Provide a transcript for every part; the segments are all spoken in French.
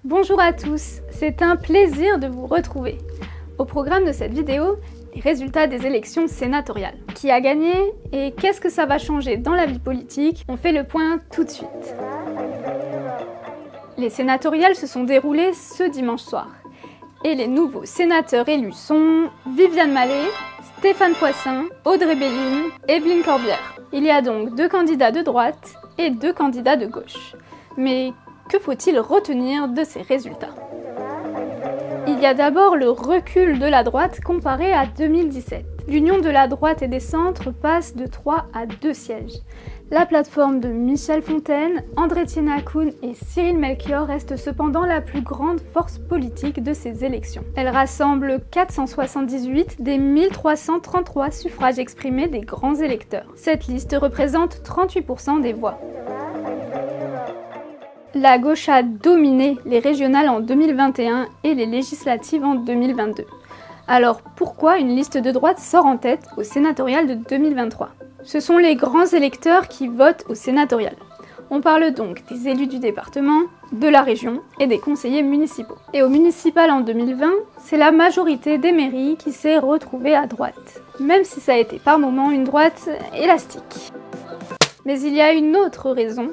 Bonjour à tous, c'est un plaisir de vous retrouver. Au programme de cette vidéo, les résultats des élections sénatoriales. Qui a gagné et qu'est-ce que ça va changer dans la vie politique? On fait le point tout de suite. Les sénatoriales se sont déroulées ce dimanche soir. Et les nouveaux sénateurs élus sont Viviane Malet, Stéphane Poissin, Audrey Belin, Evelyne Corbière. Il y a donc 2 candidats de droite et 2 candidats de gauche. Mais que faut-il retenir de ces résultats? Il y a d'abord le recul de la droite comparé à 2017. L'union de la droite et des centres passe de 3 à 2 sièges. La plateforme de Michel Fontaine, André Tchénakoun et Cyril Melchior reste cependant la plus grande force politique de ces élections. Elle rassemble 478 des 1333 suffrages exprimés des grands électeurs. Cette liste représente 38% des voix. La gauche a dominé les régionales en 2021 et les législatives en 2022. Alors pourquoi une liste de droite sort en tête au sénatorial de 2023? Ce sont les grands électeurs qui votent au sénatorial. On parle donc des élus du département, de la région et des conseillers municipaux. Et au municipal en 2020, c'est la majorité des mairies qui s'est retrouvée à droite, même si ça a été par moments une droite élastique. Mais il y a une autre raison,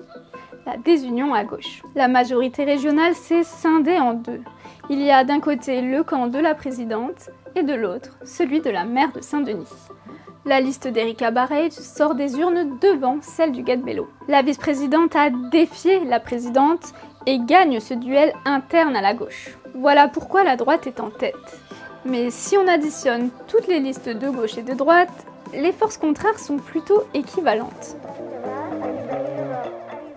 la désunion à gauche. La majorité régionale s'est scindée en deux. Il y a d'un côté le camp de la présidente et de l'autre celui de la maire de Saint-Denis. La liste d'Erika Barrage sort des urnes devant celle du Guet-Bello. La vice-présidente a défié la présidente et gagne ce duel interne à la gauche. Voilà pourquoi la droite est en tête. Mais si on additionne toutes les listes de gauche et de droite, les forces contraires sont plutôt équivalentes.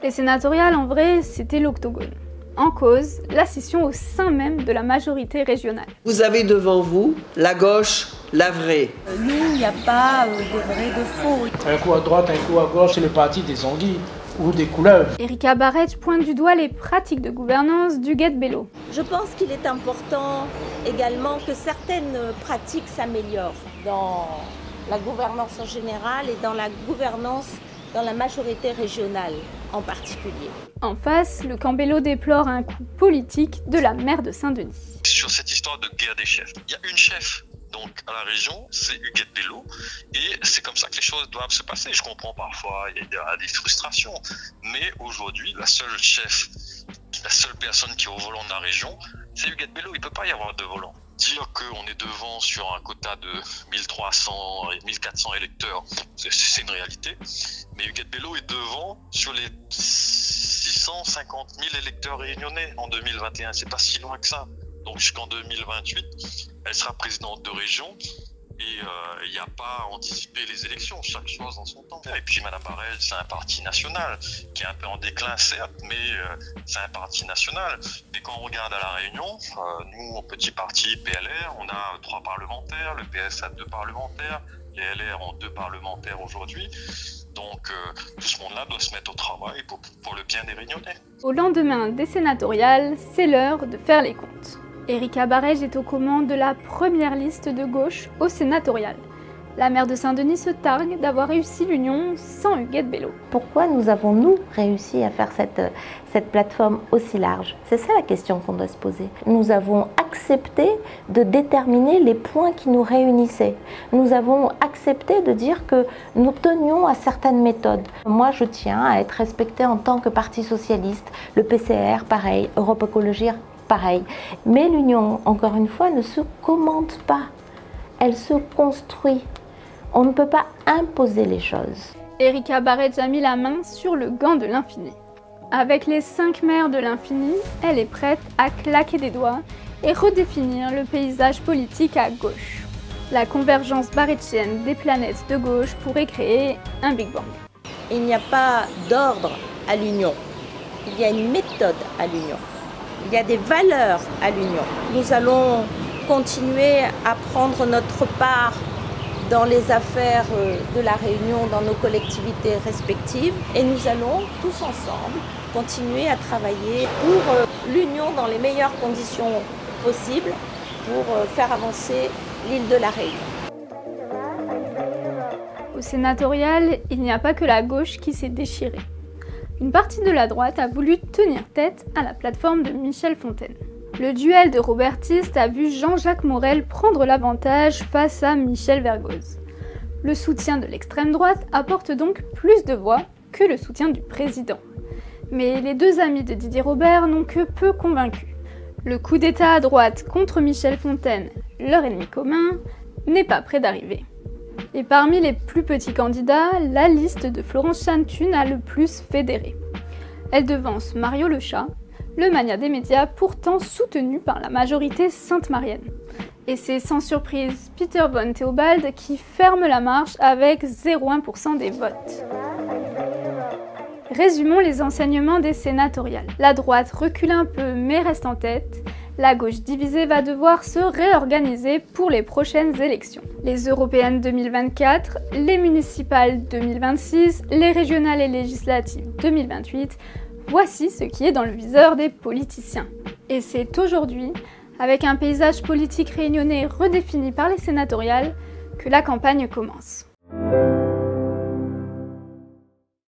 Les sénatoriales, en vrai, c'était l'octogone. En cause, la scission au sein même de la majorité régionale. Vous avez devant vous la gauche, la vraie. Nous, il n'y a pas de vrai, de faux. Un coup à droite, un coup à gauche, c'est le parti des anguilles ou des couleuvres. Erika Barrage pointe du doigt les pratiques de gouvernance du Guet-Bello. Je pense qu'il est important également que certaines pratiques s'améliorent dans la gouvernance en général et dans la gouvernance dans la majorité régionale en particulier. En face, le camp Bello déplore un coup politique de la maire de Saint-Denis. Sur cette histoire de guerre des chefs, il y a une chef donc à la région, c'est Huguette Bello, et c'est comme ça que les choses doivent se passer. Je comprends parfois, il y a des frustrations, mais aujourd'hui, la seule personne qui est au volant de la région, c'est Huguette Bello. Il ne peut pas y avoir de volant. Dire qu'on est devant sur un quota de 1300 et 1400 électeurs, c'est une réalité. Mais Huguette Bello est devant sur les 650 000 électeurs réunionnais en 2021. C'est pas si loin que ça. Donc jusqu'en 2028, elle sera présidente de région. Et il n'y a pas à anticiper les élections, chaque chose dans son temps. Et puis Mme Barrage, c'est un parti national, qui est un peu en déclin certes, mais c'est un parti national. Mais quand on regarde à La Réunion, nous, au petit parti PLR, on a 3 parlementaires, le PS a 2 parlementaires, les LR ont 2 parlementaires aujourd'hui. Donc tout ce monde-là doit se mettre au travail pour le bien des Réunionnais. Au lendemain des sénatoriales, c'est l'heure de faire les comptes. Erika Barrage est aux commandes de la première liste de gauche au sénatorial. La maire de Saint-Denis se targue d'avoir réussi l'union sans Huguette Bello. Pourquoi nous avons-nous réussi à faire cette plateforme aussi large? C'est ça la question qu'on doit se poser. Nous avons accepté de déterminer les points qui nous réunissaient. Nous avons accepté de dire que nous tenions à certaines méthodes. Moi, je tiens à être respectée en tant que parti socialiste. Le PCR, pareil. Europe Écologie, pareil. Mais l'union, encore une fois, ne se commande pas. Elle se construit. On ne peut pas imposer les choses. Erika Barrage a mis la main sur le gant de l'infini. Avec les 5 maires de l'infini, elle est prête à claquer des doigts et redéfinir le paysage politique à gauche. La convergence barragienne des planètes de gauche pourrait créer un Big Bang. Il n'y a pas d'ordre à l'union. Il y a une méthode à l'union. Il y a des valeurs à l'union. Nous allons continuer à prendre notre part dans les affaires de la Réunion, dans nos collectivités respectives. Et nous allons tous ensemble continuer à travailler pour l'union dans les meilleures conditions possibles pour faire avancer l'île de la Réunion. Au sénatorial, il n'y a pas que la gauche qui s'est déchirée. une partie de la droite a voulu tenir tête à la plateforme de Michel Fontaine. Le duel de Robertiste a vu Jean-Jacques Morel prendre l'avantage face à Michel Vergoz. Le soutien de l'extrême droite apporte donc plus de voix que le soutien du président. Mais les deux amis de Didier Robert n'ont que peu convaincu. Le coup d'État à droite contre Michel Fontaine, leur ennemi commun, n'est pas près d'arriver. Et parmi les plus petits candidats, la liste de Florence Chantun a le plus fédéré. Elle devance Mario Lechat, le magnat des médias pourtant soutenu par la majorité sainte-marienne. Et c'est sans surprise Peter von Theobald qui ferme la marche avec 0,1% des votes. Résumons les enseignements des sénatoriales. La droite recule un peu mais reste en tête. La gauche divisée va devoir se réorganiser pour les prochaines élections. Les européennes 2024, les municipales 2026, les régionales et législatives 2028, voici ce qui est dans le viseur des politiciens. Et c'est aujourd'hui, avec un paysage politique réunionnais redéfini par les sénatoriales, que la campagne commence.